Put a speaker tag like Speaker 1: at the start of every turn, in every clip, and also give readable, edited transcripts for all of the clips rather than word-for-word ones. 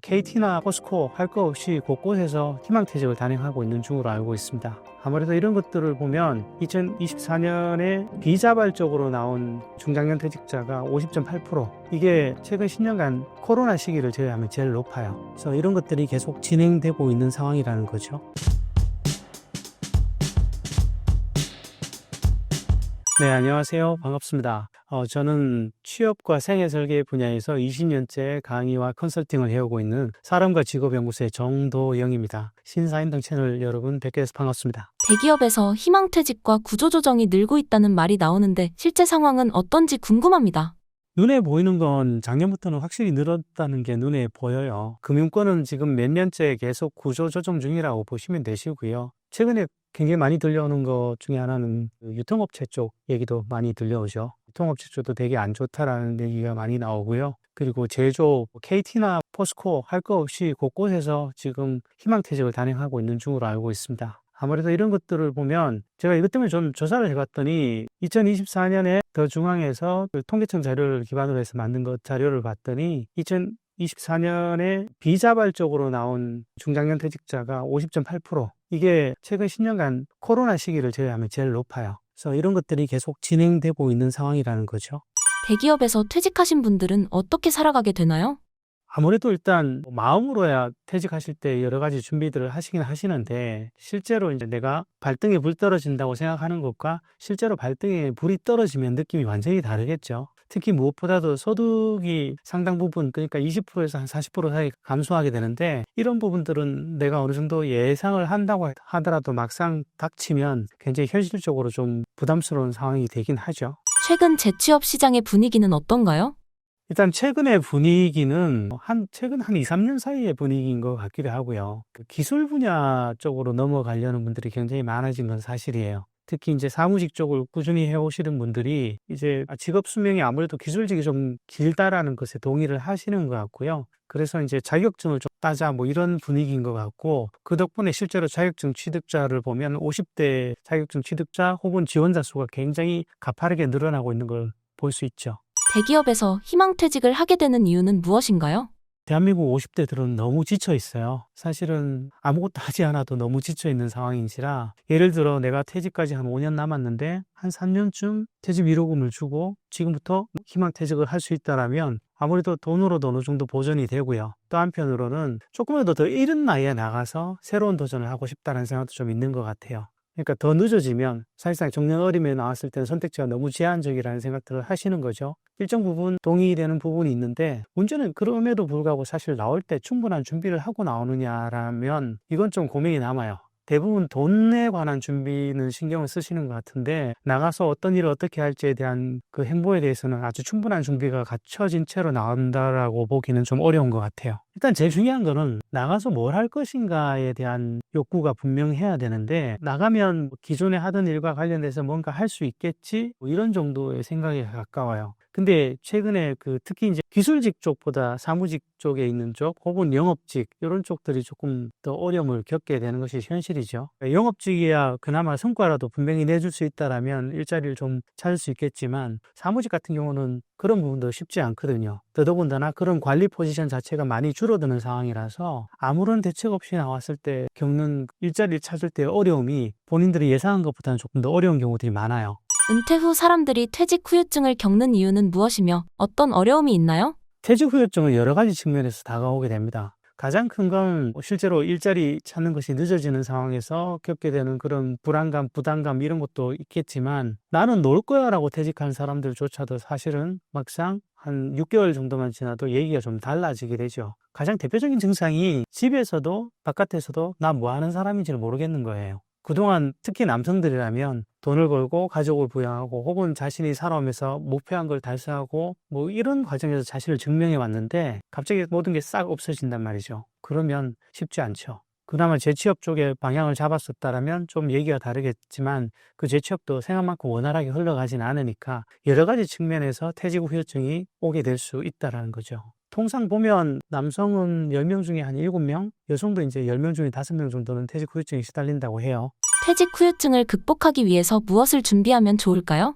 Speaker 1: KT나 포스코 할 거 없이 곳곳에서 희망퇴직을 단행하고 있는 중으로 알고 있습니다. 아무래도 이런 것들을 보면 2024년에 비자발적으로 나온 중장년 퇴직자가 50.8%, 이게 최근 10년간 코로나 시기를 제외하면 제일 높아요. 그래서 이런 것들이 계속 진행되고 있는 상황이라는 거죠. 네, 안녕하세요. 반갑습니다. 저는 취업과 생애설계 분야에서 20년째 강의와 컨설팅을 해오고 있는 사람과 직업연구소의 정도영입니다. 신사임당 채널 여러분 뵙게 돼서 반갑습니다.
Speaker 2: 대기업에서 희망퇴직과 구조조정이 늘고 있다는 말이 나오는데 실제 상황은 어떤지 궁금합니다.
Speaker 1: 눈에 보이는 건 작년부터는 확실히 늘었다는 게 눈에 보여요. 금융권은 지금 몇 년째 계속 구조조정 중이라고 보시면 되시고요. 최근에 굉장히 많이 들려오는 것 중에 하나는 유통업체 쪽 얘기도 많이 들려오죠. 유통업체 쪽도 되게 안 좋다라는 얘기가 많이 나오고요. 그리고 제조, KT나 포스코 할 거 없이 곳곳에서 지금 희망퇴직을 단행하고 있는 중으로 알고 있습니다. 아무래도 이런 것들을 보면 제가 이것 때문에 좀 조사를 해봤더니 2024년에 더 중앙에서 통계청 자료를 기반으로 해서 만든 것 자료를 봤더니 2024년에 비자발적으로 나온 중장년 퇴직자가 50.8%, 이게 최근 10년간 코로나 시기를 제외하면 제일 높아요. 그래서 이런 것들이 계속 진행되고 있는 상황이라는 거죠.
Speaker 2: 대기업에서 퇴직하신 분들은 어떻게 살아가게 되나요?
Speaker 1: 아무래도 일단 마음으로야 퇴직하실 때 여러 가지 준비들을 하시긴 하시는데, 실제로 이제 내가 발등에 불 떨어진다고 생각하는 것과 실제로 발등에 불이 떨어지면 느낌이 완전히 다르겠죠. 특히 무엇보다도 소득이 상당 부분, 그러니까 20%에서 한 40% 사이 감소하게 되는데, 이런 부분들은 내가 어느 정도 예상을 한다고 하더라도 막상 닥치면 굉장히 현실적으로 좀 부담스러운 상황이 되긴 하죠.
Speaker 2: 최근 재취업 시장의 분위기는 어떤가요?
Speaker 1: 일단 최근의 분위기는 최근 한 2, 3년 사이의 분위기인 것 같기도 하고요. 그 기술 분야 쪽으로 넘어가려는 분들이 굉장히 많아진 건 사실이에요. 특히 이제 사무직 쪽을 꾸준히 해오시는 분들이 이제 직업 수명이 아무래도 기술직이 좀 길다라는 것에 동의를 하시는 것 같고요. 그래서 이제 자격증을 좀 따자 뭐 이런 분위기인 것 같고, 그 덕분에 실제로 자격증 취득자를 보면 50대 자격증 취득자 혹은 지원자 수가 굉장히 가파르게 늘어나고 있는 걸 볼 수 있죠.
Speaker 2: 대기업에서 희망퇴직을 하게 되는 이유는 무엇인가요?
Speaker 1: 대한민국 50대들은 너무 지쳐 있어요. 사실은 아무것도 하지 않아도 너무 지쳐 있는 상황인지라, 예를 들어 내가 퇴직까지 한 5년 남았는데 한 3년쯤 퇴직 위로금을 주고 지금부터 희망퇴직을 할 수 있다라면 아무래도 돈으로도 어느 정도 보전이 되고요. 또 한편으로는 조금이라도 더 이른 나이에 나가서 새로운 도전을 하고 싶다는 생각도 좀 있는 것 같아요. 그러니까 더 늦어지면 사실상 정년 어림에 나왔을 때는 선택지가 너무 제한적이라는 생각들을 하시는 거죠. 일정 부분 동의되는 부분이 있는데, 문제는 그럼에도 불구하고 사실 나올 때 충분한 준비를 하고 나오느냐라면 이건 좀 고민이 남아요. 대부분 돈에 관한 준비는 신경을 쓰시는 것 같은데, 나가서 어떤 일을 어떻게 할지에 대한 그 행보에 대해서는 아주 충분한 준비가 갖춰진 채로 나온다라고 보기는 좀 어려운 것 같아요. 일단 제일 중요한 거는 나가서 뭘 할 것인가에 대한 욕구가 분명해야 되는데, 나가면 기존에 하던 일과 관련돼서 뭔가 할 수 있겠지? 뭐 이런 정도의 생각에 가까워요. 근데 최근에 특히 이제 기술직 쪽보다 사무직 쪽에 있는 쪽 혹은 영업직 이런 쪽들이 조금 더 어려움을 겪게 되는 것이 현실이죠. 영업직이야 그나마 성과라도 분명히 내줄 수 있다라면 일자리를 좀 찾을 수 있겠지만, 사무직 같은 경우는 그런 부분도 쉽지 않거든요. 더더군다나 그런 관리 포지션 자체가 많이 줄어드는 상황이라서 아무런 대책 없이 나왔을 때 겪는 일자리를 찾을 때 어려움이 본인들이 예상한 것보다는 조금 더 어려운 경우들이 많아요.
Speaker 2: 은퇴 후 사람들이 퇴직 후유증을 겪는 이유는 무엇이며 어떤 어려움이 있나요?
Speaker 1: 퇴직 후유증은 여러 가지 측면에서 다가오게 됩니다. 가장 큰 건 실제로 일자리 찾는 것이 늦어지는 상황에서 겪게 되는 그런 불안감, 부담감 이런 것도 있겠지만, 나는 놀 거야 라고 퇴직한 사람들조차도 사실은 막상 한 6개월 정도만 지나도 얘기가 좀 달라지게 되죠. 가장 대표적인 증상이 집에서도 바깥에서도 나 뭐 하는 사람인지를 모르겠는 거예요. 그동안 특히 남성들이라면 돈을 벌고 가족을 부양하고 혹은 자신이 살아오면서 목표한 걸 달성하고 뭐 이런 과정에서 자신을 증명해 왔는데, 갑자기 모든 게 싹 없어진단 말이죠. 그러면 쉽지 않죠. 그나마 재취업 쪽에 방향을 잡았었다라면 좀 얘기가 다르겠지만, 그 재취업도 생각만큼 원활하게 흘러가진 않으니까 여러 가지 측면에서 퇴직 후 후유증이 오게 될 수 있다는 거죠. 통상 보면 남성은 10명 중에 한 7명, 여성도 이제 10명 중에 5명 정도는 퇴직 후유증에 시달린다고 해요.
Speaker 2: 퇴직 후유증을 극복하기 위해서 무엇을 준비하면 좋을까요?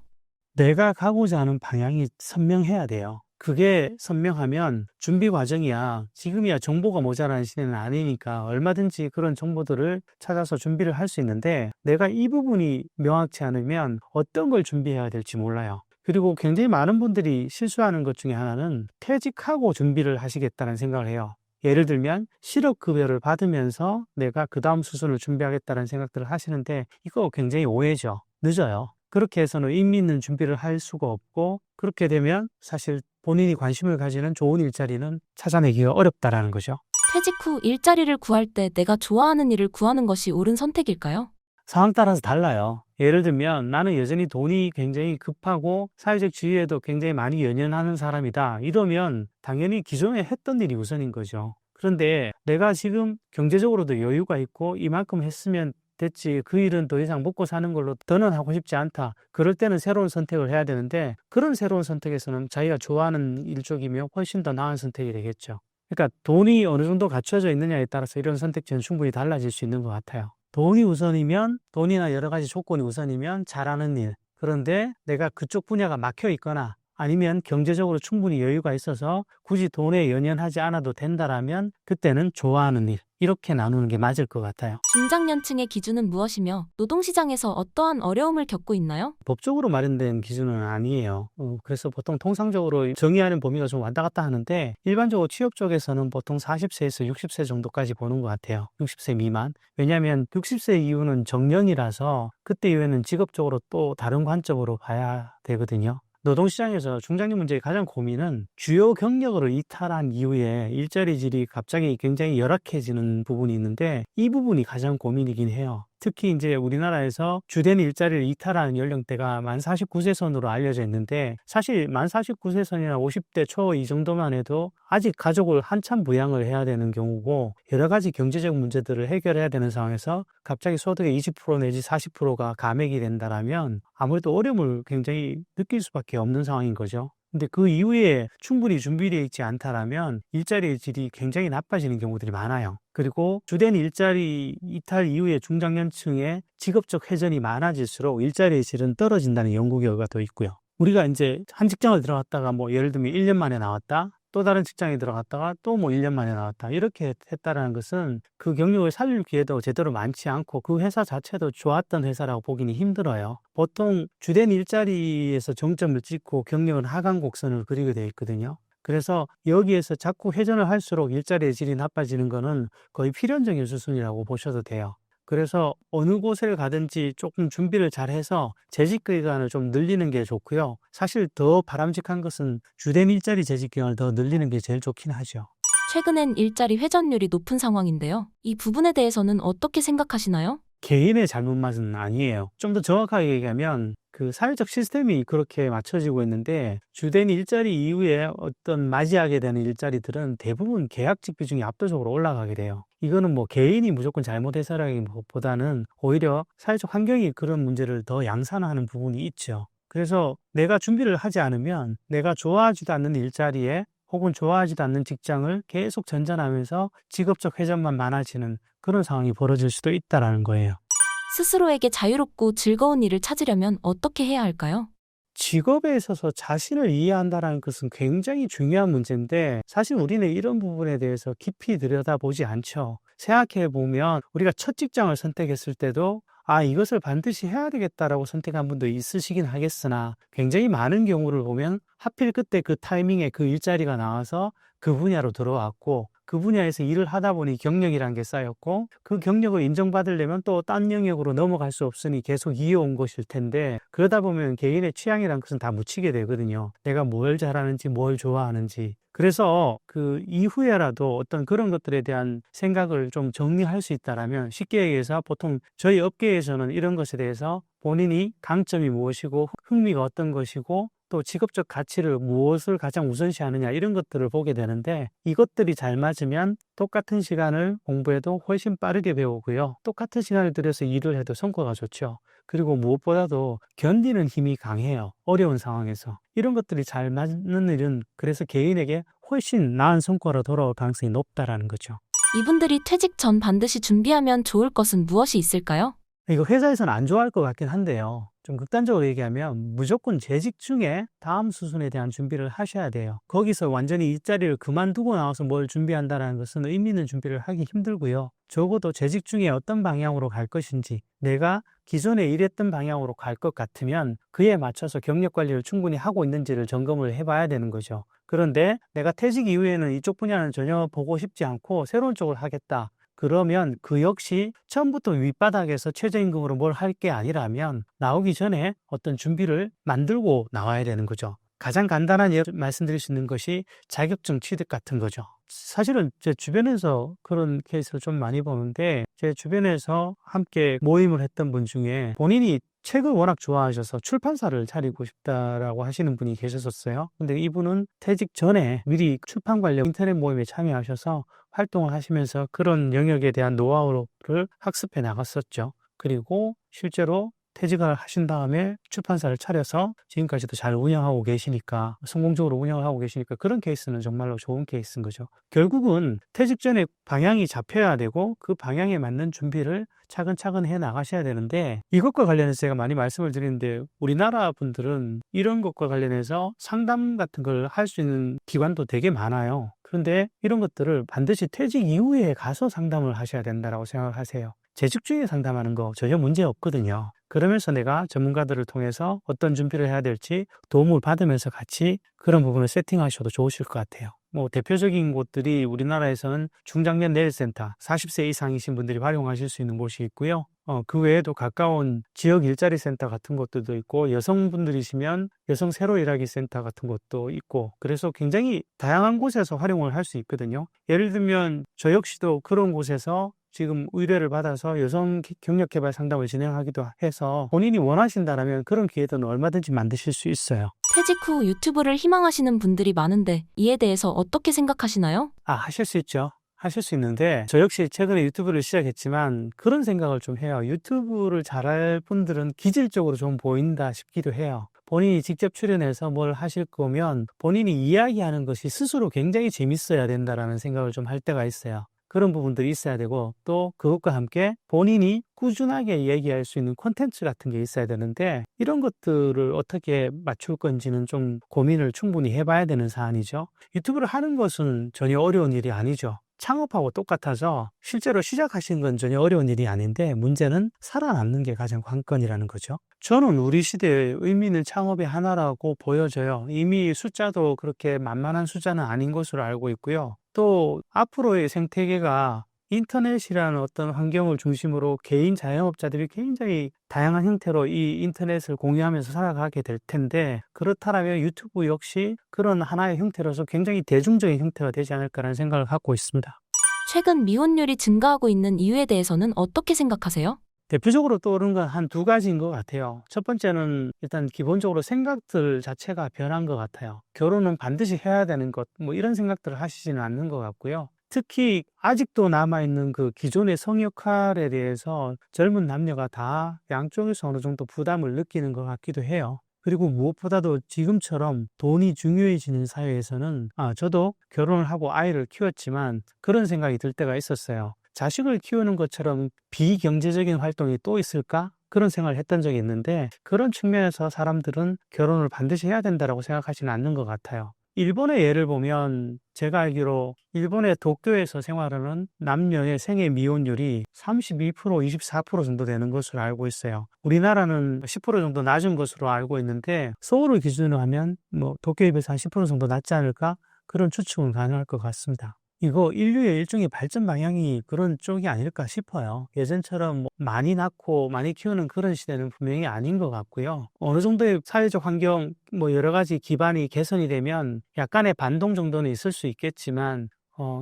Speaker 1: 내가 가고자 하는 방향이 선명해야 돼요. 그게 선명하면 준비 과정이야. 지금이야 정보가 모자라는 시대는 아니니까 얼마든지 그런 정보들을 찾아서 준비를 할 수 있는데 내가 이 부분이 명확치 않으면 어떤 걸 준비해야 될지 몰라요. 그리고 굉장히 많은 분들이 실수하는 것 중에 하나는 퇴직하고 준비를 하시겠다는 생각을 해요. 예를 들면 실업급여를 받으면서 내가 그 다음 수순을 준비하겠다는 생각들을 하시는데 이거 굉장히 오해죠. 늦어요. 그렇게 해서는 의미 있는 준비를 할 수가 없고 그렇게 되면 사실 본인이 관심을 가지는 좋은 일자리는 찾아내기가 어렵다라는 거죠.
Speaker 2: 퇴직 후 일자리를 구할 때 내가 좋아하는 일을 구하는 것이 옳은 선택일까요?
Speaker 1: 상황 따라서 달라요. 예를 들면 나는 여전히 돈이 굉장히 급하고 사회적 지위에도 굉장히 많이 연연하는 사람이다. 이러면 당연히 기존에 했던 일이 우선인 거죠. 그런데 내가 지금 경제적으로도 여유가 있고 이만큼 했으면 됐지. 그 일은 더 이상 먹고 사는 걸로 더는 하고 싶지 않다. 그럴 때는 새로운 선택을 해야 되는데 그런 새로운 선택에서는 자기가 좋아하는 일 쪽이면 훨씬 더 나은 선택이 되겠죠. 그러니까 돈이 어느 정도 갖춰져 있느냐에 따라서 이런 선택지는 충분히 달라질 수 있는 것 같아요. 돈이 우선이면 돈이나 여러 가지 조건이 우선이면 잘하는 일. 그런데 내가 그쪽 분야가 막혀 있거나 아니면 경제적으로 충분히 여유가 있어서 굳이 돈에 연연하지 않아도 된다라면 그때는 좋아하는 일. 이렇게 나누는 게 맞을 것 같아요.
Speaker 2: 중장년층의 기준은 무엇이며 노동시장에서 어떠한 어려움을 겪고 있나요?
Speaker 1: 법적으로 마련된 기준은 아니에요. 그래서 보통 통상적으로 정의하는 범위가 좀 왔다 갔다 하는데 일반적으로 취업 쪽에서는 보통 40세에서 60세 정도까지 보는 것 같아요. 60세 미만. 왜냐하면 60세 이후는 정년이라서 그때 이후에는 직업적으로 또 다른 관점으로 봐야 되거든요. 노동시장에서 중장년 문제의 가장 고민은 주요 경력으로 이탈한 이후에 일자리 질이 갑자기 굉장히 열악해지는 부분이 있는데 이 부분이 가장 고민이긴 해요. 특히 이제 우리나라에서 주된 일자리를 이탈하는 연령대가 만 49세 선으로 알려져 있는데 사실 만 49세 선이나 50대 초 이 정도만 해도 아직 가족을 한참 부양을 해야 되는 경우고 여러 가지 경제적 문제들을 해결해야 되는 상황에서 갑자기 소득의 20% 내지 40%가 감액이 된다라면 아무래도 어려움을 굉장히 느낄 수밖에 없는 상황인 거죠. 근데 그 이후에 충분히 준비되어 있지 않다라면 일자리의 질이 굉장히 나빠지는 경우들이 많아요. 그리고 주된 일자리 이탈 이후에 중장년층의 직업적 회전이 많아질수록 일자리의 질은 떨어진다는 연구 결과도 있고요. 우리가 이제 한 직장을 들어갔다가 뭐 예를 들면 1년 만에 나왔다. 또 다른 직장에 들어갔다가 또 뭐 1년 만에 나왔다. 이렇게 했다라는 것은 그 경력을 살릴 기회도 제대로 많지 않고 그 회사 자체도 좋았던 회사라고 보기는 힘들어요. 보통 주된 일자리에서 정점을 찍고 경력은 하강 곡선을 그리게 되어 있거든요. 그래서 여기에서 자꾸 회전을 할수록 일자리의 질이 나빠지는 거는 거의 필연적인 수순이라고 보셔도 돼요. 그래서 어느 곳을 가든지 조금 준비를 잘해서 재직 기간을 좀 늘리는 게 좋고요. 사실 더 바람직한 것은 주된 일자리 재직 기간을 더 늘리는 게 제일 좋긴 하죠.
Speaker 2: 최근엔 일자리 회전율이 높은 상황인데요. 이 부분에 대해서는 어떻게 생각하시나요?
Speaker 1: 개인의 잘못만은 아니에요. 좀 더 정확하게 얘기하면 그 사회적 시스템이 그렇게 맞춰지고 있는데 주된 일자리 이후에 어떤 맞이하게 되는 일자리들은 대부분 계약직 비중이 압도적으로 올라가게 돼요. 이거는 뭐 개인이 무조건 잘못해서라기보다는 오히려 사회적 환경이 그런 문제를 더 양산하는 부분이 있죠. 그래서 내가 준비를 하지 않으면 내가 좋아하지도 않는 일자리에 혹은 좋아하지도 않는 직장을 계속 전전하면서 직업적 회전만 많아지는 그런 상황이 벌어질 수도 있다는 거예요.
Speaker 2: 스스로에게 자유롭고 즐거운 일을 찾으려면 어떻게 해야 할까요?
Speaker 1: 직업에 있어서 자신을 이해한다는 것은 굉장히 중요한 문제인데 사실 우리는 이런 부분에 대해서 깊이 들여다보지 않죠. 생각해 보면 우리가 첫 직장을 선택했을 때도 이것을 반드시 해야 되겠다라고 선택한 분도 있으시긴 하겠으나 굉장히 많은 경우를 보면 하필 그때 그 타이밍에 그 일자리가 나와서 그 분야로 들어왔고 그 분야에서 일을 하다 보니 경력이란 게 쌓였고 그 경력을 인정받으려면 또 딴 영역으로 넘어갈 수 없으니 계속 이어온 것일 텐데 그러다 보면 개인의 취향이란 것은 다 묻히게 되거든요. 내가 뭘 잘하는지 뭘 좋아하는지. 그래서 그 이후에라도 어떤 그런 것들에 대한 생각을 좀 정리할 수 있다라면 쉽게 얘기해서 보통 저희 업계에서는 이런 것에 대해서 본인이 강점이 무엇이고 흥미가 어떤 것이고 또 직업적 가치를 무엇을 가장 우선시하느냐 이런 것들을 보게 되는데 이것들이 잘 맞으면 똑같은 시간을 공부해도 훨씬 빠르게 배우고요. 똑같은 시간을 들여서 일을 해도 성과가 좋죠. 그리고 무엇보다도 견디는 힘이 강해요. 어려운 상황에서. 이런 것들이 잘 맞는 일은 그래서 개인에게 훨씬 나은 성과로 돌아올 가능성이 높다라는 거죠.
Speaker 2: 이분들이 퇴직 전 반드시 준비하면 좋을 것은 무엇이 있을까요?
Speaker 1: 이거 회사에서는 안 좋아할 것 같긴 한데요. 좀 극단적으로 얘기하면 무조건 재직 중에 다음 수순에 대한 준비를 하셔야 돼요. 거기서 완전히 일자리를 그만두고 나와서 뭘 준비한다는 것은 의미 있는 준비를 하기 힘들고요. 적어도 재직 중에 어떤 방향으로 갈 것인지, 내가 기존에 일했던 방향으로 갈 것 같으면 그에 맞춰서 경력 관리를 충분히 하고 있는지를 점검을 해봐야 되는 거죠. 그런데 내가 퇴직 이후에는 이쪽 분야는 전혀 보고 싶지 않고 새로운 쪽을 하겠다. 그러면 그 역시 처음부터 윗바닥에서 최저임금으로 뭘 할 게 아니라면 나오기 전에 어떤 준비를 만들고 나와야 되는 거죠. 가장 간단한 예로 말씀드릴 수 있는 것이 자격증 취득 같은 거죠. 사실은 제 주변에서 그런 케이스를 좀 많이 보는데, 제 주변에서 함께 모임을 했던 분 중에 본인이 책을 워낙 좋아하셔서 출판사를 차리고 싶다라고 하시는 분이 계셨었어요. 근데 이분은 퇴직 전에 미리 출판 관련 인터넷 모임에 참여하셔서 활동을 하시면서 그런 영역에 대한 노하우를 학습해 나갔었죠. 그리고 실제로 퇴직을 하신 다음에 출판사를 차려서 지금까지도 잘 운영하고 계시니까, 성공적으로 운영을 하고 계시니까 그런 케이스는 정말로 좋은 케이스인 거죠. 결국은 퇴직 전에 방향이 잡혀야 되고 그 방향에 맞는 준비를 차근차근 해 나가셔야 되는데, 이것과 관련해서 제가 많이 말씀을 드리는데 우리나라 분들은 이런 것과 관련해서 상담 같은 걸 할 수 있는 기관도 되게 많아요. 그런데 이런 것들을 반드시 퇴직 이후에 가서 상담을 하셔야 된다고 생각하세요. 재직 중에 상담하는 거 전혀 문제 없거든요. 그러면서 내가 전문가들을 통해서 어떤 준비를 해야 될지 도움을 받으면서 같이 그런 부분을 세팅하셔도 좋으실 것 같아요. 대표적인 곳들이 우리나라에서는 중장년 내일센터, 40세 이상이신 분들이 활용하실 수 있는 곳이 있고요. 그 외에도 가까운 지역 일자리 센터 같은 곳들도 있고, 여성분들이시면 여성 새로 일하기 센터 같은 곳도 있고, 그래서 굉장히 다양한 곳에서 활용을 할 수 있거든요. 예를 들면 저 역시도 그런 곳에서 지금 의뢰를 받아서 여성 경력 개발 상담을 진행하기도 해서 본인이 원하신다면 그런 기회들은 얼마든지 만드실 수 있어요.
Speaker 2: 퇴직 후 유튜브를 희망하시는 분들이 많은데 이에 대해서 어떻게 생각하시나요?
Speaker 1: 하실 수 있죠. 하실 수 있는데 저 역시 최근에 유튜브를 시작했지만 그런 생각을 좀 해요. 유튜브를 잘할 분들은 기질적으로 좀 보인다 싶기도 해요. 본인이 직접 출연해서 뭘 하실 거면 본인이 이야기하는 것이 스스로 굉장히 재밌어야 된다라는 생각을 좀 할 때가 있어요. 그런 부분들이 있어야 되고, 또 그것과 함께 본인이 꾸준하게 얘기할 수 있는 콘텐츠 같은 게 있어야 되는데, 이런 것들을 어떻게 맞출 건지는 좀 고민을 충분히 해봐야 되는 사안이죠. 유튜브를 하는 것은 전혀 어려운 일이 아니죠. 창업하고 똑같아서 실제로 시작하신 건 전혀 어려운 일이 아닌데, 문제는 살아남는 게 가장 관건이라는 거죠. 저는 우리 시대의 의미 있는 창업의 하나라고 보여져요. 이미 숫자도 그렇게 만만한 숫자는 아닌 것으로 알고 있고요. 또 앞으로의 생태계가 인터넷이라는 어떤 환경을 중심으로 개인 자영업자들이 굉장히 다양한 형태로 이 인터넷을 공유하면서 살아가게 될 텐데, 그렇다면 유튜브 역시 그런 하나의 형태로서 굉장히 대중적인 형태가 되지 않을까라는 생각을 갖고 있습니다.
Speaker 2: 최근 미혼율이 증가하고 있는 이유에 대해서는 어떻게 생각하세요?
Speaker 1: 대표적으로 떠오르는 건 한 두 가지인 것 같아요. 첫 번째는 일단 기본적으로 생각들 자체가 변한 것 같아요. 결혼은 반드시 해야 되는 것, 이런 생각들을 하시지는 않는 것 같고요. 특히 아직도 남아있는 그 기존의 성 역할에 대해서 젊은 남녀가 다 양쪽에서 어느 정도 부담을 느끼는 것 같기도 해요. 그리고 무엇보다도 지금처럼 돈이 중요해지는 사회에서는 저도 결혼을 하고 아이를 키웠지만 그런 생각이 들 때가 있었어요. 자식을 키우는 것처럼 비경제적인 활동이 또 있을까? 그런 생각을 했던 적이 있는데, 그런 측면에서 사람들은 결혼을 반드시 해야 된다고 생각하지는 않는 것 같아요. 일본의 예를 보면 제가 알기로 일본의 도쿄에서 생활하는 남녀의 생애 미혼율이 32%, 24% 정도 되는 것으로 알고 있어요. 우리나라는 10% 정도 낮은 것으로 알고 있는데, 서울을 기준으로 하면 도쿄에 비해서 한 10% 정도 낮지 않을까? 그런 추측은 가능할 것 같습니다. 이거 인류의 일종의 발전 방향이 그런 쪽이 아닐까 싶어요. 예전처럼 많이 낳고 많이 키우는 그런 시대는 분명히 아닌 것 같고요. 어느 정도의 사회적 환경, 여러 가지 기반이 개선이 되면 약간의 반동 정도는 있을 수 있겠지만,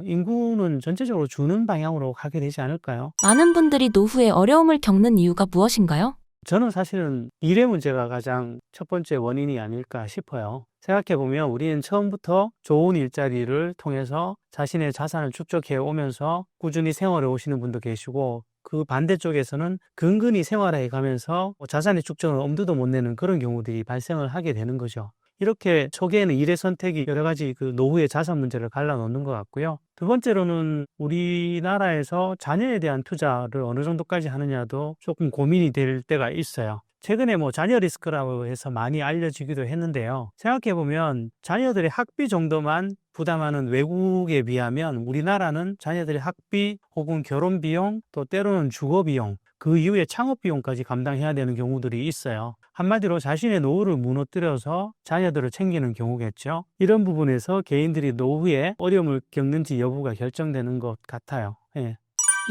Speaker 1: 인구는 전체적으로 주는 방향으로 가게 되지 않을까요?
Speaker 2: 많은 분들이 노후에 어려움을 겪는 이유가 무엇인가요?
Speaker 1: 저는 사실은 일의 문제가 가장 첫 번째 원인이 아닐까 싶어요. 생각해보면 우리는 처음부터 좋은 일자리를 통해서 자신의 자산을 축적해 오면서 꾸준히 생활해 오시는 분도 계시고, 그 반대쪽에서는 근근히 생활해 가면서 자산의 축적을 엄두도 못 내는 그런 경우들이 발생을 하게 되는 거죠. 이렇게 초기에는 일의 선택이 여러 가지 그 노후의 자산 문제를 갈라놓는 것 같고요. 두 번째로는 우리나라에서 자녀에 대한 투자를 어느 정도까지 하느냐도 조금 고민이 될 때가 있어요. 최근에 자녀 리스크라고 해서 많이 알려지기도 했는데요. 생각해보면 자녀들의 학비 정도만 부담하는 외국에 비하면 우리나라는 자녀들의 학비 혹은 결혼 비용, 또 때로는 주거 비용, 그 이후에 창업 비용까지 감당해야 되는 경우들이 있어요. 한마디로 자신의 노후를 무너뜨려서 자녀들을 챙기는 경우겠죠. 이런 부분에서 개인들이 노후에 어려움을 겪는지 여부가 결정되는 것 같아요. 예.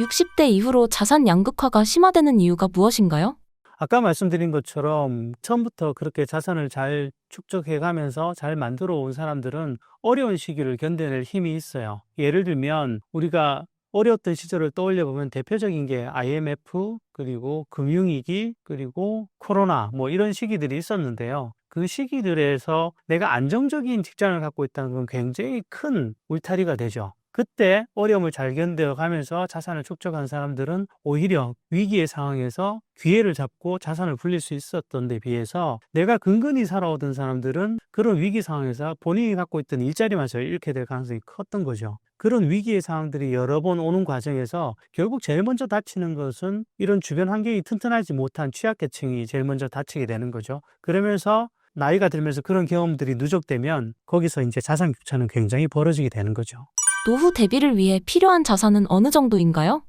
Speaker 2: 60대 이후로 자산 양극화가 심화되는 이유가 무엇인가요?
Speaker 1: 아까 말씀드린 것처럼 처음부터 그렇게 자산을 잘 축적해 가면서 잘 만들어 온 사람들은 어려운 시기를 견뎌낼 힘이 있어요. 예를 들면 우리가 어려웠던 시절을 떠올려 보면 대표적인 게 IMF, 그리고 금융위기, 그리고 코로나 이런 시기들이 있었는데요. 그 시기들에서 내가 안정적인 직장을 갖고 있다는 건 굉장히 큰 울타리가 되죠. 그때 어려움을 잘 견뎌가면서 자산을 축적한 사람들은 오히려 위기의 상황에서 기회를 잡고 자산을 불릴 수 있었던 데 비해서 내가 근근히 살아오던 사람들은 그런 위기 상황에서 본인이 갖고 있던 일자리마저 잃게 될 가능성이 컸던 거죠. 그런 위기의 상황들이 여러 번 오는 과정에서 결국 제일 먼저 다치는 것은 이런 주변 환경이 튼튼하지 못한 취약계층이 제일 먼저 다치게 되는 거죠. 그러면서 나이가 들면서 그런 경험들이 누적되면 거기서 이제 자산 교차는 굉장히 벌어지게 되는 거죠.
Speaker 2: 노후 대비를 위해 필요한 자산은 어느 정도인가요?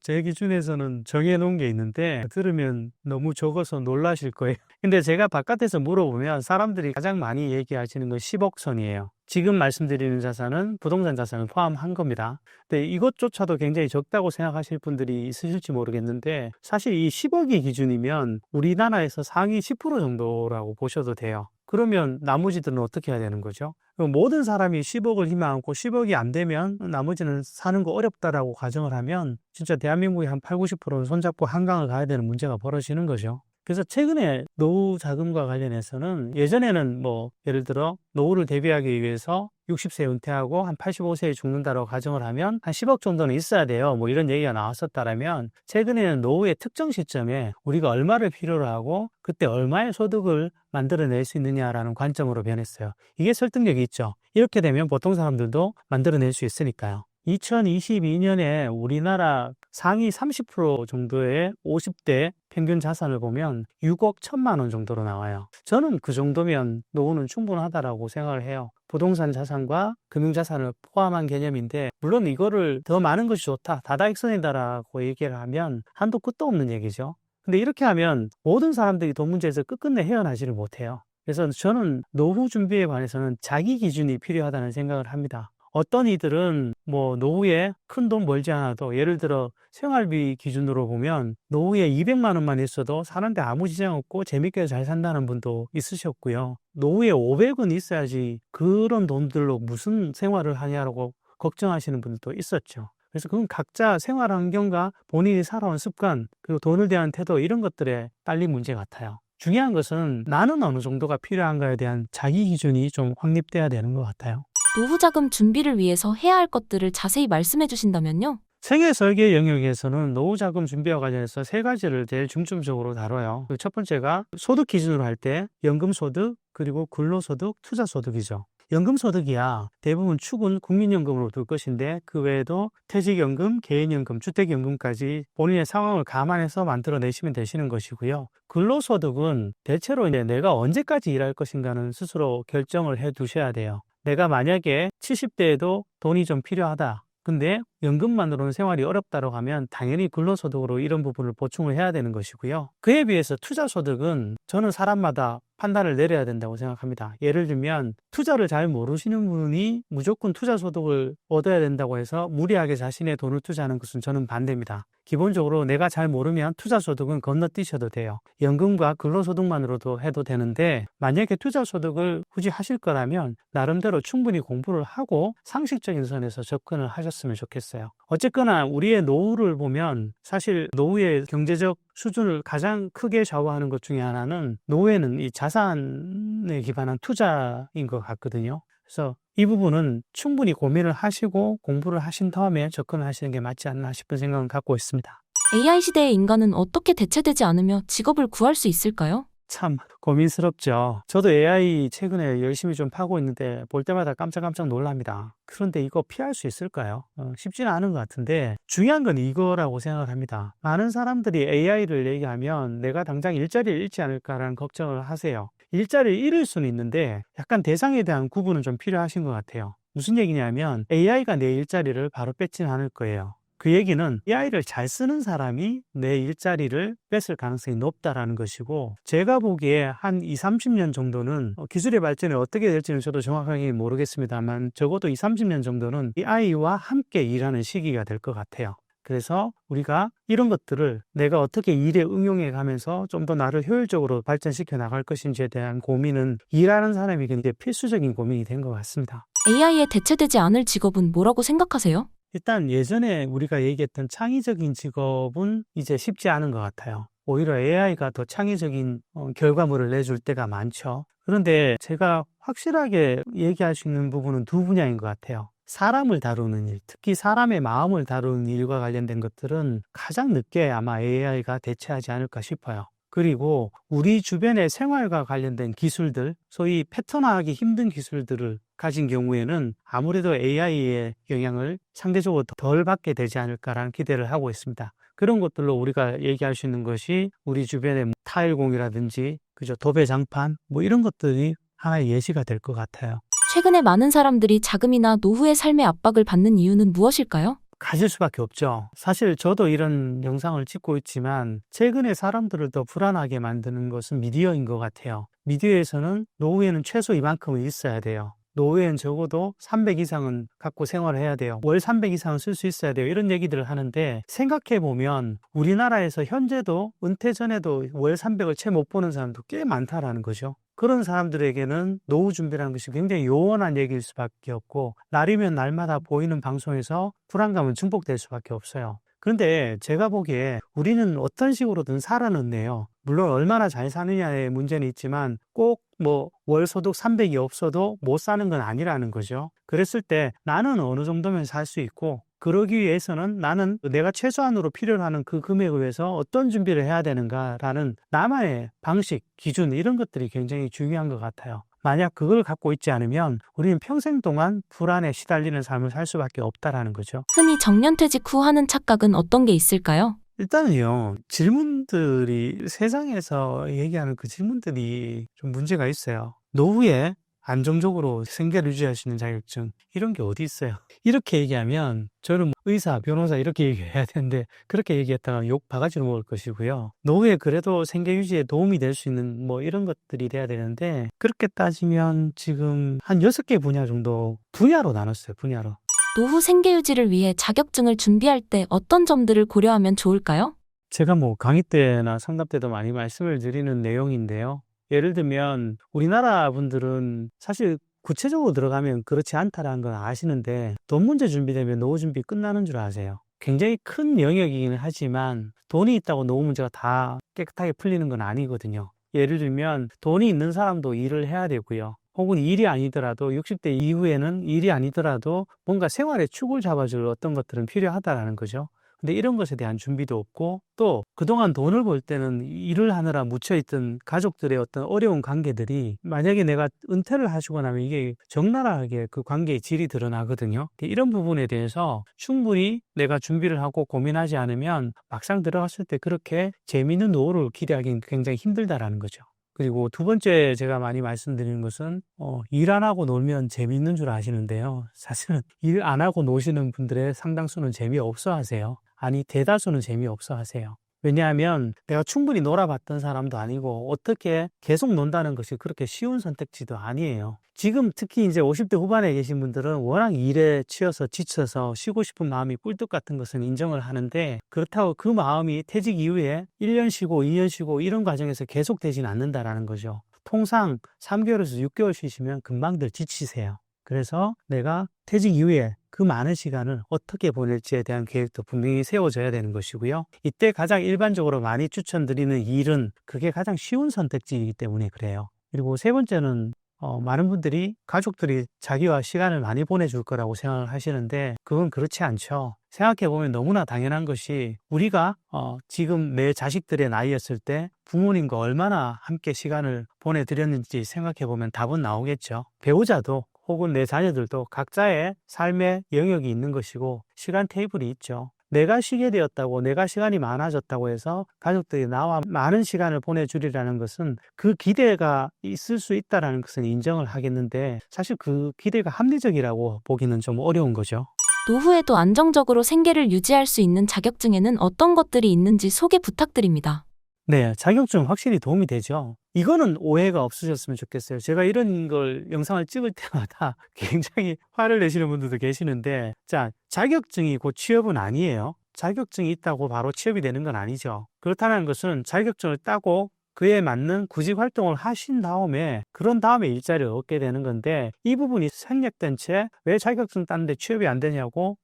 Speaker 1: 제 기준에서는 정해놓은 게 있는데 들으면 너무 적어서 놀라실 거예요. 근데 제가 바깥에서 물어보면 사람들이 가장 많이 얘기하시는 건 10억 선이에요. 지금 말씀드리는 자산은 부동산 자산을 포함한 겁니다. 근데 이것조차도 굉장히 적다고 생각하실 분들이 있으실지 모르겠는데 사실 이 10억이 기준이면 우리나라에서 상위 10% 정도라고 보셔도 돼요. 그러면 나머지들은 어떻게 해야 되는 거죠? 모든 사람이 10억을 희망하고 10억이 안 되면 나머지는 사는 거 어렵다라고 가정을 하면 진짜 대한민국의 한 8, 90%는 손잡고 한강을 가야 되는 문제가 벌어지는 거죠. 그래서 최근에 노후 자금과 관련해서는 예전에는 예를 들어 노후를 대비하기 위해서 60세에 은퇴하고 한 85세에 죽는다고 가정을 하면 한 10억 정도는 있어야 돼요. 이런 얘기가 나왔었다라면 최근에는 노후의 특정 시점에 우리가 얼마를 필요로 하고 그때 얼마의 소득을 만들어낼 수 있느냐라는 관점으로 변했어요. 이게 설득력이 있죠. 이렇게 되면 보통 사람들도 만들어낼 수 있으니까요. 2022년에 우리나라 상위 30% 정도의 50대 평균 자산을 보면 6억 1천만 원 정도로 나와요. 저는 그 정도면 노후는 충분하다라고 생각을 해요. 부동산 자산과 금융자산을 포함한 개념인데 물론 이거를 더 많은 것이 좋다, 다다익선이다라고 얘기를 하면 한도 끝도 없는 얘기죠. 근데 이렇게 하면 모든 사람들이 돈 문제에서 끝끝내 헤어나지를 못해요. 그래서 저는 노후 준비에 관해서는 자기 기준이 필요하다는 생각을 합니다. 어떤 이들은 노후에 큰 돈 벌지 않아도 예를 들어 생활비 기준으로 보면 노후에 200만 원만 있어도 사는데 아무 지장 없고 재밌게 잘 산다는 분도 있으셨고요. 노후에 500은 있어야지 그런 돈들로 무슨 생활을 하냐라고 걱정하시는 분들도 있었죠. 그래서 그건 각자 생활 환경과 본인이 살아온 습관, 그리고 돈을 대한 태도 이런 것들에 딸린 문제 같아요. 중요한 것은 나는 어느 정도가 필요한가에 대한 자기 기준이 좀 확립돼야 되는 것 같아요.
Speaker 2: 노후 자금 준비를 위해서 해야 할 것들을 자세히 말씀해 주신다면요?
Speaker 1: 생애 설계 영역에서는 노후 자금 준비와 관련해서 세 가지를 제일 중점적으로 다뤄요. 첫 번째가 소득 기준으로 할 때 연금소득, 그리고 근로소득, 투자소득이죠. 연금소득이야 대부분 축은 국민연금으로 둘 것인데 그 외에도 퇴직연금, 개인연금, 주택연금까지 본인의 상황을 감안해서 만들어내시면 되시는 것이고요. 근로소득은 대체로 내가 언제까지 일할 것인가는 스스로 결정을 해 두셔야 돼요. 내가 만약에 70대에도 돈이 좀 필요하다. 근데 연금만으로는 생활이 어렵다고 하면 당연히 근로소득으로 이런 부분을 보충을 해야 되는 것이고요. 그에 비해서 투자소득은 저는 사람마다 판단을 내려야 된다고 생각합니다. 예를 들면 투자를 잘 모르시는 분이 무조건 투자소득을 얻어야 된다고 해서 무리하게 자신의 돈을 투자하는 것은 저는 반대입니다. 기본적으로 내가 잘 모르면 투자소득은 건너뛰셔도 돼요. 연금과 근로소득만으로도 해도 되는데 만약에 투자소득을 굳이 하실 거라면 나름대로 충분히 공부를 하고 상식적인 선에서 접근을 하셨으면 좋겠어요. 어쨌거나 우리의 노후를 보면 사실 노후의 경제적 수준을 가장 크게 좌우하는 것 중에 하나는 노후에는 이 자산에 기반한 투자인 것 같거든요. 그래서 이 부분은 충분히 고민을 하시고 공부를 하신 다음에 접근을 하시는 게 맞지 않나 싶은 생각을 갖고 있습니다.
Speaker 2: AI 시대의 인간은 어떻게 대체되지 않으며 직업을 구할 수 있을까요?
Speaker 1: 참 고민스럽죠. 저도 AI 최근에 열심히 좀 파고 있는데 볼 때마다 깜짝깜짝 놀랍니다. 그런데 이거 피할 수 있을까요? 쉽지는 않은 것 같은데 중요한 건 이거라고 생각을 합니다. 많은 사람들이 AI를 얘기하면 내가 당장 일자리를 잃지 않을까라는 걱정을 하세요. 일자리를 잃을 수는 있는데 약간 대상에 대한 구분은 좀 필요하신 것 같아요. 무슨 얘기냐면 AI가 내 일자리를 바로 뺏지는 않을 거예요. 그 얘기는 AI를 잘 쓰는 사람이 내 일자리를 뺏을 가능성이 높다라는 것이고, 제가 보기에 한 20, 30년 정도는 기술의 발전이 어떻게 될지는 저도 정확하게 모르겠습니다만 적어도 20, 30년 정도는 AI와 함께 일하는 시기가 될 것 같아요. 그래서 우리가 이런 것들을 내가 어떻게 일에 응용해 가면서 좀 더 나를 효율적으로 발전시켜 나갈 것인지에 대한 고민은 일하는 사람이 굉장히 필수적인 고민이 된 것 같습니다.
Speaker 2: AI에 대체되지 않을 직업은 뭐라고 생각하세요?
Speaker 1: 일단 예전에 우리가 얘기했던 창의적인 직업은 이제 쉽지 않은 것 같아요. 오히려 AI가 더 창의적인 결과물을 내줄 때가 많죠. 그런데 제가 확실하게 얘기할 수 있는 부분은 두 분야인 것 같아요. 사람을 다루는 일, 특히 사람의 마음을 다루는 일과 관련된 것들은 가장 늦게 아마 AI가 대체하지 않을까 싶어요. 그리고 우리 주변의 생활과 관련된 기술들, 소위 패턴화하기 힘든 기술들을 가진 경우에는 아무래도 AI의 영향을 상대적으로 덜 받게 되지 않을까라는 기대를 하고 있습니다. 그런 것들로 우리가 얘기할 수 있는 것이 우리 주변의 타일공이라든지, 그죠, 도배장판, 이런 것들이 하나의 예시가 될 것 같아요.
Speaker 2: 최근에 많은 사람들이 자금이나 노후의 삶의 압박을 받는 이유는 무엇일까요?
Speaker 1: 가질 수밖에 없죠. 사실 저도 이런 영상을 찍고 있지만 최근에 사람들을 더 불안하게 만드는 것은 미디어인 것 같아요. 미디어에서는 노후에는 최소 이만큼은 있어야 돼요. 노후엔 적어도 300 이상은 갖고 생활을 해야 돼요. 월 300 이상은 쓸 수 있어야 돼요. 이런 얘기들을 하는데 생각해보면 우리나라에서 현재도 은퇴 전에도 월 300을 채 못 보는 사람도 꽤 많다라는 거죠. 그런 사람들에게는 노후 준비라는 것이 굉장히 요원한 얘기일 수밖에 없고, 날이면 날마다 보이는 방송에서 불안감은 증폭될 수밖에 없어요. 그런데 제가 보기에 우리는 어떤 식으로든 살아는네요. 물론 얼마나 잘 사느냐의 문제는 있지만 꼭 월 소득 300이 없어도 못 사는 건 아니라는 거죠. 그랬을 때 나는 어느 정도면 살 수 있고, 그러기 위해서는 나는 내가 최소한으로 필요로 하는 그 금액을 위해서 어떤 준비를 해야 되는가라는 나만의 방식, 기준, 이런 것들이 굉장히 중요한 것 같아요. 만약 그걸 갖고 있지 않으면 우리는 평생 동안 불안에 시달리는 삶을 살 수밖에 없다라는 거죠.
Speaker 2: 흔히 정년퇴직 후 하는 착각은 어떤 게 있을까요?
Speaker 1: 일단은요, 질문들이, 세상에서 얘기하는 그 질문들이 좀 문제가 있어요. 노후에 안정적으로 생계를 유지할 수 있는 자격증, 이런 게 어디 있어요? 이렇게 얘기하면 저는 의사, 변호사 이렇게 얘기해야 되는데 그렇게 얘기했다가 욕 바가지로 먹을 것이고요. 노후에 그래도 생계 유지에 도움이 될 수 있는 이런 것들이 돼야 되는데, 그렇게 따지면 지금 한 6개 분야 정도 분야로 나눴어요. 분야로.
Speaker 2: 노후 생계 유지를 위해 자격증을 준비할 때 어떤 점들을 고려하면 좋을까요?
Speaker 1: 제가 강의 때나 상담 때도 많이 말씀을 드리는 내용인데요. 예를 들면 우리나라 분들은 사실 구체적으로 들어가면 그렇지 않다라는 건 아시는데, 돈 문제 준비되면 노후 준비 끝나는 줄 아세요. 굉장히 큰 영역이긴 하지만 돈이 있다고 노후 문제가 다 깨끗하게 풀리는 건 아니거든요. 예를 들면 돈이 있는 사람도 일을 해야 되고요. 혹은 일이 아니더라도 60대 이후에는 일이 아니더라도 뭔가 생활의 축을 잡아줄 어떤 것들은 필요하다라는 거죠. 근데 이런 것에 대한 준비도 없고, 또 그동안 돈을 벌 때는 일을 하느라 묻혀있던 가족들의 어떤 어려운 관계들이, 만약에 내가 은퇴를 하시고 나면 이게 적나라하게 그 관계의 질이 드러나거든요. 이런 부분에 대해서 충분히 내가 준비를 하고 고민하지 않으면 막상 들어갔을 때 그렇게 재미있는 노후를 기대하기는 굉장히 힘들다라는 거죠. 그리고 두 번째 제가 많이 말씀드리는 것은 일 안 하고 놀면 재미있는 줄 아시는데요. 사실은 일 안 하고 노시는 분들의 상당수는 재미없어 하세요. 아니, 대다수는 재미없어 하세요. 왜냐하면 내가 충분히 놀아봤던 사람도 아니고 어떻게 계속 논다는 것이 그렇게 쉬운 선택지도 아니에요. 지금 특히 이제 50대 후반에 계신 분들은 워낙 일에 치여서 지쳐서 쉬고 싶은 마음이 꿀떡 같은 것은 인정을 하는데, 그렇다고 그 마음이 퇴직 이후에 1년 쉬고 2년 쉬고 이런 과정에서 계속되지는 않는다라는 거죠. 통상 3개월에서 6개월 쉬시면 금방들 지치세요. 그래서 내가 퇴직 이후에 그 많은 시간을 어떻게 보낼지에 대한 계획도 분명히 세워져야 되는 것이고요. 이때 가장 일반적으로 많이 추천드리는 일은 그게 가장 쉬운 선택지이기 때문에 그래요. 그리고 세 번째는 많은 분들이 가족들이 자기와 시간을 많이 보내줄 거라고 생각을 하시는데 그건 그렇지 않죠. 생각해보면 너무나 당연한 것이 우리가 지금 내 자식들의 나이였을 때 부모님과 얼마나 함께 시간을 보내드렸는지 생각해보면 답은 나오겠죠. 배우자도 혹은 내 자녀들도 각자의 삶의 영역이 있는 것이고 시간 테이블이 있죠. 내가 쉬게 되었다고, 내가 시간이 많아졌다고 해서 가족들이 나와 많은 시간을 보내주리라는 것은 그 기대가 있을 수 있다는 것은 인정을 하겠는데 사실 그 기대가 합리적이라고 보기는 좀 어려운 거죠.
Speaker 2: 노후에도 안정적으로 생계를 유지할 수 있는 자격증에는 어떤 것들이 있는지 소개 부탁드립니다.
Speaker 1: 네, 자격증 확실히 도움이 되죠. 이거는 오해가 없으셨으면 좋겠어요. 제가 이런 걸 영상을 찍을 때마다 굉장히 화를 내시는 분들도 계시는데, 자, 자격증이 곧 취업은 아니에요. 자격증이 있다고 바로 취업이 되는 건 아니죠. 그렇다는 것은 자격증을 따고 그에 맞는 구직 활동을 하신 다음에 그런 다음에 일자리를 얻게 되는 건데 이 부분이 생략된 채 왜 자격증 땄는데 취업이 안 되냐고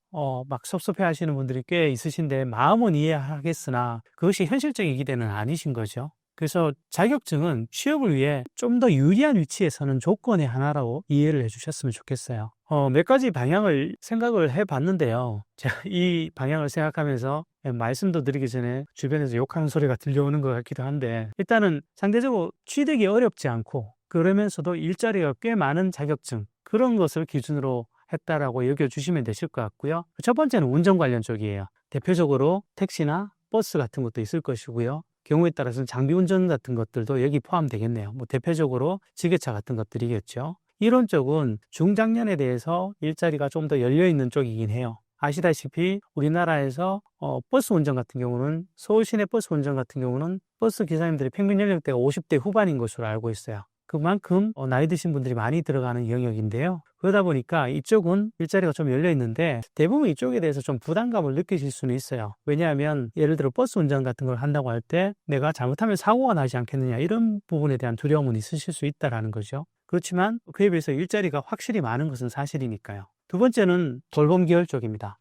Speaker 1: 막 섭섭해 하시는 분들이 꽤 있으신데 마음은 이해하겠으나 그것이 현실적인 기대는 아니신 거죠. 그래서 자격증은 취업을 위해 좀 더 유리한 위치에 서는 조건의 하나라고 이해를 해주셨으면 좋겠어요. 몇 가지 방향을 생각을 해봤는데요. 제가 이 방향을 생각하면서 말씀도 드리기 전에 주변에서 욕하는 소리가 들려오는 것 같기도 한데 일단은 상대적으로 취득이 어렵지 않고 그러면서도 일자리가 꽤 많은 자격증 그런 것을 기준으로 했다라고 여겨주시면 되실 것 같고요. 첫 번째는 운전 관련 쪽이에요. 대표적으로 택시나 버스 같은 것도 있을 것이고요. 경우에 따라서는 장비 운전 같은 것들도 여기 포함되겠네요. 대표적으로 지게차 같은 것들이겠죠. 이런 쪽은 중장년에 대해서 일자리가 좀 더 열려있는 쪽이긴 해요. 아시다시피 우리나라에서 버스 운전 같은 경우는 서울 시내 버스 운전 같은 경우는 버스 기사님들의 평균 연령대가 50대 후반인 것으로 알고 있어요. 그만큼 나이 드신 분들이 많이 들어가는 영역인데요. 그러다 보니까 이쪽은 일자리가 좀 열려 있는데 대부분 이쪽에 대해서 좀 부담감을 느끼실 수는 있어요. 왜냐하면 예를 들어 버스 운전 같은 걸 한다고 할 때 내가 잘못하면 사고가 나지 않겠느냐 이런 부분에 대한 두려움은 있으실 수 있다라는 거죠. 그렇지만 그에 비해서 일자리가 확실히 많은 것은 사실이니까요. 두 번째는 돌봄 계열 쪽입니다.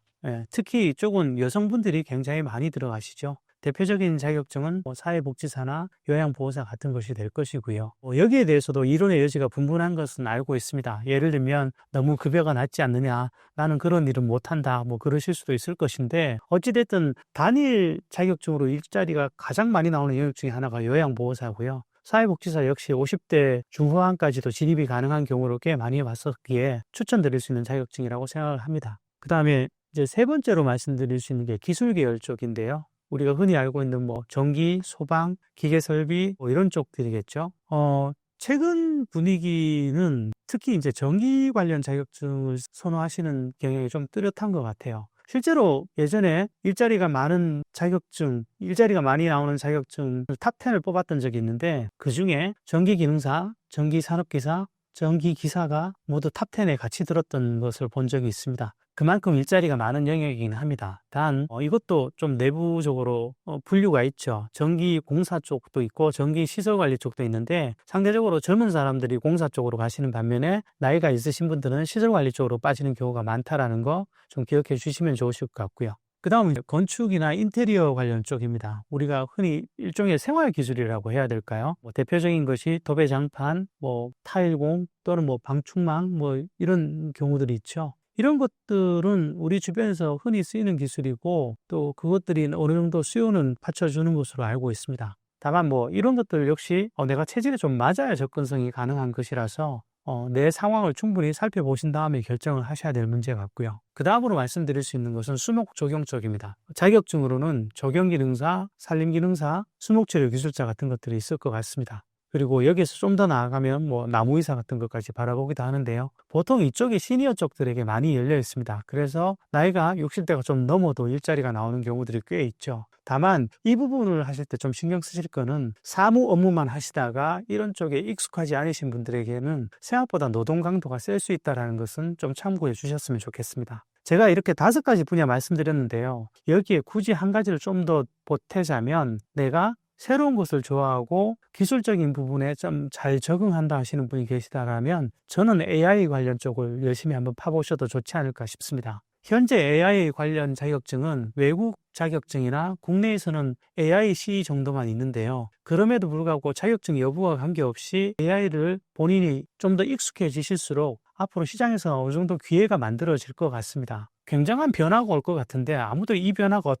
Speaker 1: 특히 이쪽은 여성분들이 굉장히 많이 들어가시죠. 대표적인 자격증은 사회복지사나 요양보호사 같은 것이 될 것이고요. 여기에 대해서도 이론의 여지가 분분한 것은 알고 있습니다. 예를 들면 너무 급여가 낮지 않느냐, 나는 그런 일은 못한다, 그러실 수도 있을 것인데 어찌됐든 단일 자격증으로 일자리가 가장 많이 나오는 영역 중에 하나가 요양보호사고요. 사회복지사 역시 50대 중후반까지도 진입이 가능한 경우를 꽤 많이 봤었기에 추천드릴 수 있는 자격증이라고 생각을 합니다. 그 다음에 이제 세 번째로 말씀드릴 수 있는 게 기술 계열 쪽인데요. 우리가 흔히 알고 있는 전기, 소방, 기계 설비 이런 쪽들이겠죠. 최근 분위기는 특히 이제 전기 관련 자격증을 선호하시는 경향이 좀 뚜렷한 것 같아요. 실제로 예전에 일자리가 많은 자격증, 일자리가 많이 나오는 자격증 탑10을 뽑았던 적이 있는데 그중에 전기기능사, 전기산업기사, 전기기사가 모두 탑10에 같이 들었던 것을 본 적이 있습니다. 그만큼 일자리가 많은 영역이긴 합니다. 단 이것도 좀 내부적으로 분류가 있죠. 전기공사 쪽도 있고 전기시설관리 쪽도 있는데 상대적으로 젊은 사람들이 공사 쪽으로 가시는 반면에 나이가 있으신 분들은 시설관리 쪽으로 빠지는 경우가 많다라는 거 좀 기억해 주시면 좋으실 것 같고요. 그 다음은 건축이나 인테리어 관련 쪽입니다. 우리가 흔히 일종의 생활기술이라고 해야 될까요? 대표적인 것이 도배장판, 타일공 또는 방충망 이런 경우들이 있죠. 이런 것들은 우리 주변에서 흔히 쓰이는 기술이고 또 그것들이 어느 정도 수요는 받쳐주는 것으로 알고 있습니다. 다만 이런 것들 역시 내가 체질에 좀 맞아야 접근성이 가능한 것이라서 내 상황을 충분히 살펴보신 다음에 결정을 하셔야 될 문제 같고요. 그 다음으로 말씀드릴 수 있는 것은 수목 적용 쪽입니다. 자격증으로는 적용기능사, 산림기능사, 수목치료 기술자 같은 것들이 있을 것 같습니다. 그리고 여기에서 좀 더 나아가면 나무의사 같은 것까지 바라보기도 하는데요. 보통 이쪽이 시니어 쪽들에게 많이 열려 있습니다. 그래서 나이가 60대가 좀 넘어도 일자리가 나오는 경우들이 꽤 있죠. 다만 이 부분을 하실 때 좀 신경 쓰실 거는 사무 업무만 하시다가 이런 쪽에 익숙하지 않으신 분들에게는 생각보다 노동 강도가 셀 수 있다는 것은 좀 참고해 주셨으면 좋겠습니다. 제가 이렇게 5가지 분야 말씀드렸는데요. 여기에 굳이 한 가지를 좀 더 보태자면 내가 새로운 것을 좋아하고 기술적인 부분에 좀 잘 적응한다 하시는 분이 계시다라면 저는 AI 관련 쪽을 열심히 한번 파보셔도 좋지 않을까 싶습니다. 현재 AI 관련 자격증은 외국 자격증이나 국내에서는 AI CE 정도만 있는데요. 그럼에도 불구하고 자격증 여부와 관계없이 AI를 본인이 좀 더 익숙해지실수록 앞으로 시장에서 어느 정도 기회가 만들어질 것 같습니다. 굉장한 변화가 올 것 같은데 아무도 이 변화가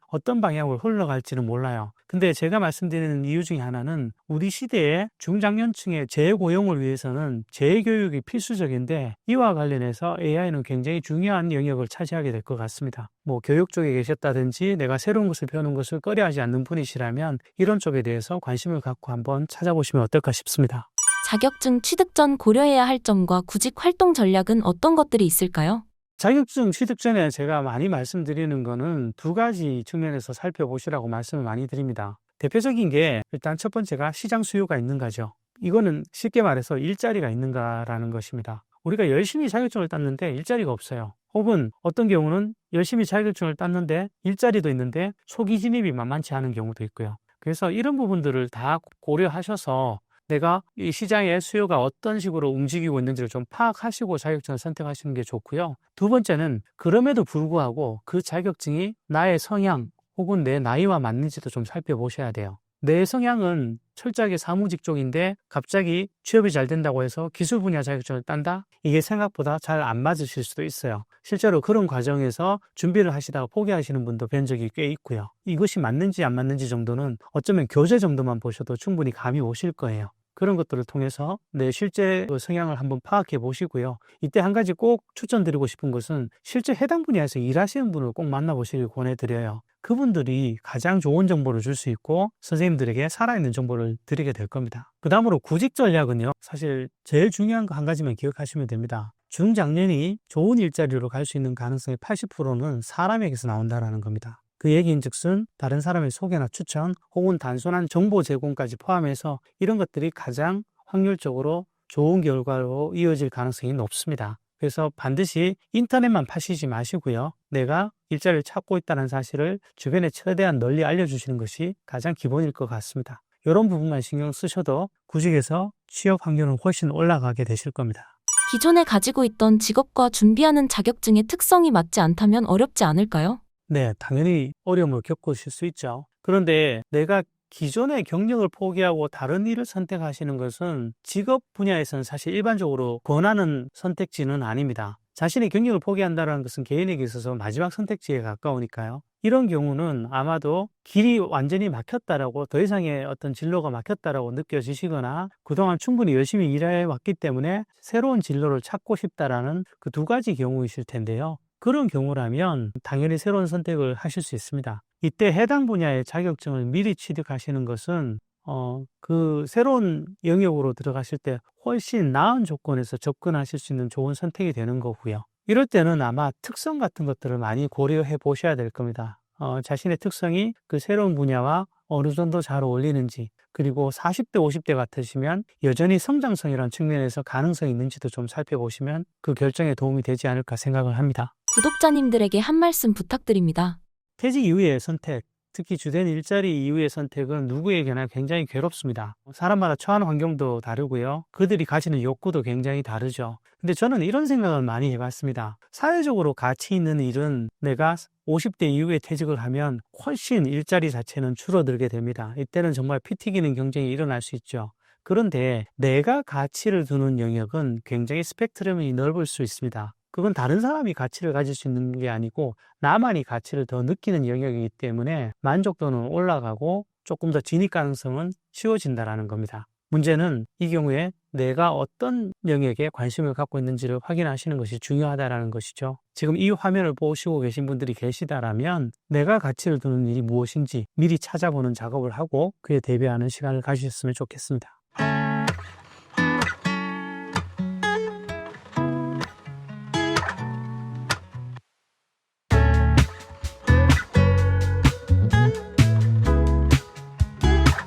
Speaker 1: 어떤 방향으로 흘러갈지는 몰라요. 근데 제가 말씀드리는 이유 중에 하나는 우리 시대의 중장년층의 재고용을 위해서는 재교육이 필수적인데 이와 관련해서 AI는 굉장히 중요한 영역을 차지하게 될 것 같습니다. 뭐 교육 쪽에 계셨다든지 내가 새로운 것을 배우는 것을 꺼려하지 않는 분이시라면 이런 쪽에 대해서 관심을 갖고 한번 찾아보시면 어떨까 싶습니다.
Speaker 2: 자격증 취득 전 고려해야 할 점과 구직 활동 전략은 어떤 것들이 있을까요?
Speaker 1: 자격증 취득 전에 제가 많이 말씀드리는 거는 두 가지 측면에서 살펴보시라고 말씀을 많이 드립니다. 대표적인 게 일단 첫 번째가 시장 수요가 있는가죠. 이거는 쉽게 말해서 일자리가 있는가라는 것입니다. 우리가 열심히 자격증을 땄는데 일자리가 없어요. 혹은 어떤 경우는 열심히 자격증을 땄는데 일자리도 있는데 초기 진입이 만만치 않은 경우도 있고요. 그래서 이런 부분들을 다 고려하셔서 내가 이 시장의 수요가 어떤 식으로 움직이고 있는지를 좀 파악하시고 자격증을 선택하시는 게 좋고요. 두 번째는 그럼에도 불구하고 그 자격증이 나의 성향 혹은 내 나이와 맞는지도 좀 살펴보셔야 돼요. 내 성향은 철저하게 사무직 쪽인데 갑자기 취업이 잘 된다고 해서 기술 분야 자격증을 딴다? 이게 생각보다 잘 안 맞으실 수도 있어요. 실제로 그런 과정에서 준비를 하시다가 포기하시는 분도 뵌 적이 꽤 있고요. 이것이 맞는지 안 맞는지 정도는 어쩌면 교재 정도만 보셔도 충분히 감이 오실 거예요. 그런 것들을 통해서 내 실제 성향을 한번 파악해 보시고요. 이때 한 가지 꼭 추천드리고 싶은 것은 실제 해당 분야에서 일하시는 분을 꼭 만나보시길 권해드려요. 그분들이 가장 좋은 정보를 줄 수 있고 선생님들에게 살아있는 정보를 드리게 될 겁니다. 그 다음으로 구직 전략은요. 사실 제일 중요한 거 한 가지만 기억하시면 됩니다. 중장년이 좋은 일자리로 갈 수 있는 가능성의 80%는 사람에게서 나온다는 겁니다. 그 얘기인즉슨 다른 사람의 소개나 추천 혹은 단순한 정보 제공까지 포함해서 이런 것들이 가장 확률적으로 좋은 결과로 이어질 가능성이 높습니다. 그래서 반드시 인터넷만 파시지 마시고요. 내가 일자리를 찾고 있다는 사실을 주변에 최대한 널리 알려주시는 것이 가장 기본일 것 같습니다. 이런 부분만 신경 쓰셔도 구직에서 취업 확률은 훨씬 올라가게 되실 겁니다.
Speaker 2: 기존에 가지고 있던 직업과 준비하는 자격증의 특성이 맞지 않다면 어렵지 않을까요?
Speaker 1: 네, 당연히 어려움을 겪으실 수 있죠. 그런데 내가 기존의 경력을 포기하고 다른 일을 선택하시는 것은 직업 분야에서는 사실 일반적으로 권하는 선택지는 아닙니다. 자신의 경력을 포기한다는 것은 개인에게 있어서 마지막 선택지에 가까우니까요. 이런 경우는 아마도 길이 완전히 막혔다라고 더 이상의 어떤 진로가 막혔다라고 느껴지시거나 그동안 충분히 열심히 일해 왔기 때문에 새로운 진로를 찾고 싶다라는 그 두 가지 경우이실 텐데요. 그런 경우라면 당연히 새로운 선택을 하실 수 있습니다. 이때 해당 분야의 자격증을 미리 취득하시는 것은 그 새로운 영역으로 들어가실 때 훨씬 나은 조건에서 접근하실 수 있는 좋은 선택이 되는 거고요. 이럴 때는 아마 특성 같은 것들을 많이 고려해 보셔야 될 겁니다. 자신의 특성이 그 새로운 분야와 어느 정도 잘 어울리는지, 그리고 40대, 50대 같으시면 여전히 성장성이라는 측면에서 가능성이 있는지도 좀 살펴보시면 그 결정에 도움이 되지 않을까 생각을 합니다.
Speaker 2: 구독자님들에게 한 말씀 부탁드립니다.
Speaker 1: 퇴직 이후의 선택, 특히 주된 일자리 이후의 선택은 누구에게나 굉장히 괴롭습니다. 사람마다 처한 환경도 다르고요. 그들이 가지는 욕구도 굉장히 다르죠. 근데 저는 이런 생각을 많이 해봤습니다. 사회적으로 가치 있는 일은 내가 50대 이후에 퇴직을 하면 훨씬 일자리 자체는 줄어들게 됩니다. 이때는 정말 피 튀기는 경쟁이 일어날 수 있죠. 그런데 내가 가치를 두는 영역은 굉장히 스펙트럼이 넓을 수 있습니다. 그건 다른 사람이 가치를 가질 수 있는 게 아니고 나만이 가치를 더 느끼는 영역이기 때문에 만족도는 올라가고 조금 더 진입 가능성은 쉬워진다는 겁니다. 문제는 이 경우에 내가 어떤 영역에 관심을 갖고 있는지를 확인하시는 것이 중요하다는 것이죠. 지금 이 화면을 보시고 계신 분들이 계시다라면 내가 가치를 두는 일이 무엇인지 미리 찾아보는 작업을 하고 그에 대비하는 시간을 가지셨으면 좋겠습니다.